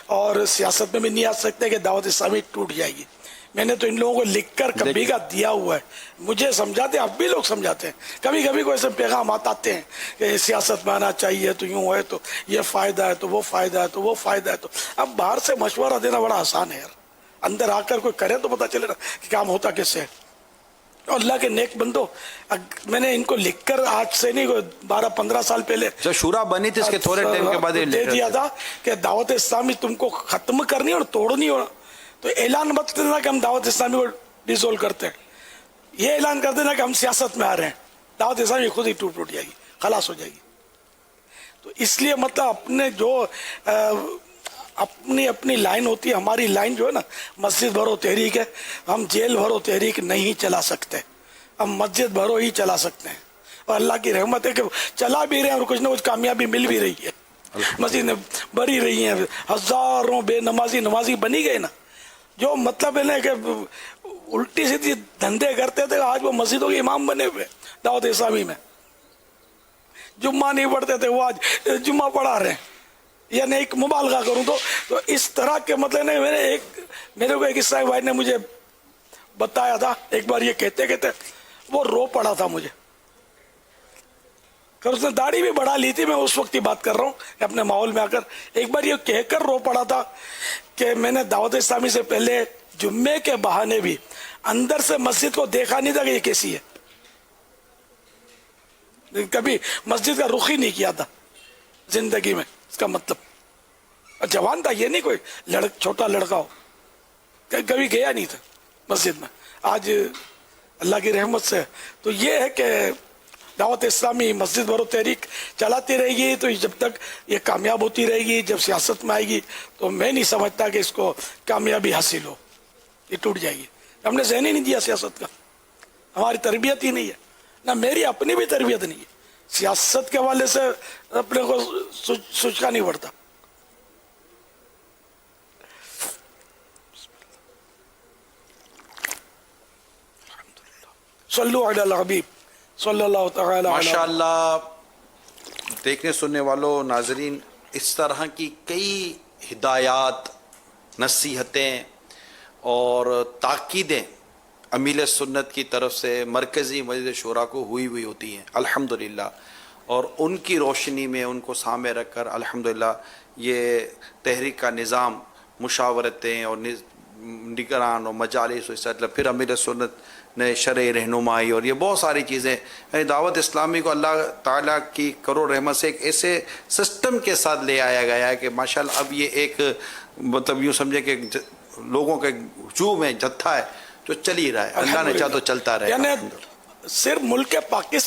اور سیاست میں بھی نہیں آ سکتے کہ دعوت اسلامی ٹوٹ جائے گی. میں نے تو ان لوگوں کو لکھ کر کبھی کا دیا ہوا ہے. مجھے سمجھاتے ہیں, اب بھی لوگ سمجھاتے ہیں, کبھی کبھی کوئی ایسے پیغامات آتے ہیں کہ سیاست میں آنا چاہیے تو یوں ہے تو یہ فائدہ ہے تو وہ فائدہ ہے تو وہ فائدہ ہے. تو اب باہر سے مشورہ دینا بڑا آسان ہے یار, اندر آ کر کوئی کرے تو پتا چلے نا کہ کام ہوتا کیسے ہے. اور اللہ کے نیک بندو, میں نے ان کو لکھ کر آج سے نہیں 12-15 سال پہلے جو شورا بنی تھی اس کے تھوڑے ٹائم کے بعد دے دیا تھا کہ دعوت اسلامی تم کو ختم کرنی اور توڑنی ہو تو اعلان مت دینا کہ ہم دعوت اسلامی کو ڈیزولو کرتے ہیں, یہ اعلان کر دینا کہ ہم سیاست میں آ رہے ہیں. دعوت اسلامی خود ہی ٹوٹ جائے گی, خلاص ہو جائے گی. تو اس لیے مطلب اپنے جو اپنی لائن ہوتی ہے, ہماری لائن جو ہے نا مسجد بھرو تحریک ہے. ہم جیل بھرو تحریک نہیں چلا سکتے, ہم مسجد بھرو ہی چلا سکتے ہیں. اور اللہ کی رحمت ہے کہ چلا بھی رہے ہیں اور کچھ نہ کچھ کامیابی مل بھی رہی ہے. مسجد بھری رہی ہیں, ہزاروں بے نمازی بنی گئے نا. جو مطلب ہے نا کہ الٹی سیدھی دھندے کرتے تھے, آج وہ مسجدوں کے امام بنے ہوئے دعوت اسلامی میں. جمعہ نہیں پڑھتے تھے, وہ آج جمعہ پڑھا رہے ہیں. یعنی ایک مبالغہ کروں تو اس طرح کے مطلب میرے کو ایک اسلامی بھائی نے مجھے بتایا تھا ایک بار, یہ کہتے کہتے وہ رو پڑا تھا مجھے. اس نے داڑھی بھی بڑھا لی تھی, میں اس وقت کی بات کر رہا ہوں کہ اپنے ماحول میں آ کر ایک بار یہ کہہ کر رو پڑا تھا کہ میں نے دعوت اسلامی سے پہلے جمعے کے بہانے بھی اندر سے مسجد کو دیکھا نہیں تھا کہ یہ کیسی ہے. کبھی مسجد کا رخ ہی نہیں کیا تھا زندگی میں. اس کا مطلب جوان تھا, یہ نہیں کوئی چھوٹا لڑکا ہو, کبھی گیا نہیں تھا مسجد میں. آج اللہ کی رحمت سے تو یہ ہے کہ دعوت اسلامی مسجد بھرو تحریک چلاتی رہے گی تو جب تک یہ کامیاب ہوتی رہے گی. جب سیاست میں آئے گی تو میں نہیں سمجھتا کہ اس کو کامیابی حاصل ہو, یہ ٹوٹ جائے گی. ہم نے ذہن ہی نہیں دیا سیاست کا, ہماری تربیت ہی نہیں ہے, نہ میری اپنی بھی تربیت نہیں ہے. سیاست کے حوالے سے اپنے کو سوچنا نہیں پڑتا. صلو علی الحبیب صلی اللہ تعالی. ماشاء اللہ. دیکھنے سننے والوں, ناظرین, اس طرح کی کئی ہدایات, نصیحتیں اور تاکیدیں امیل سنت کی طرف سے مرکزی مجلس شورا کو ہوئی ہوتی ہیں الحمدللہ. اور ان کی روشنی میں ان کو سامنے رکھ کر الحمدللہ یہ تحریک کا نظام, مشاورتیں اور نگران اور مجالس, پھر امیل سنت نے شرع رہنمائی اور یہ بہت ساری چیزیں, دعوت اسلامی کو اللہ تعالیٰ کی کرو رحمت سے ایک ایسے سسٹم کے ساتھ لے آیا گیا ہے کہ ماشاءاللہ اب یہ ایک مطلب یوں سمجھے کہ لوگوں کے ہجوم ہے, جتھا ہے جو چل ہی رہا ہے. اللہ نے چاہا تو چلتا رہے. یعنی صرف ملک پاکستان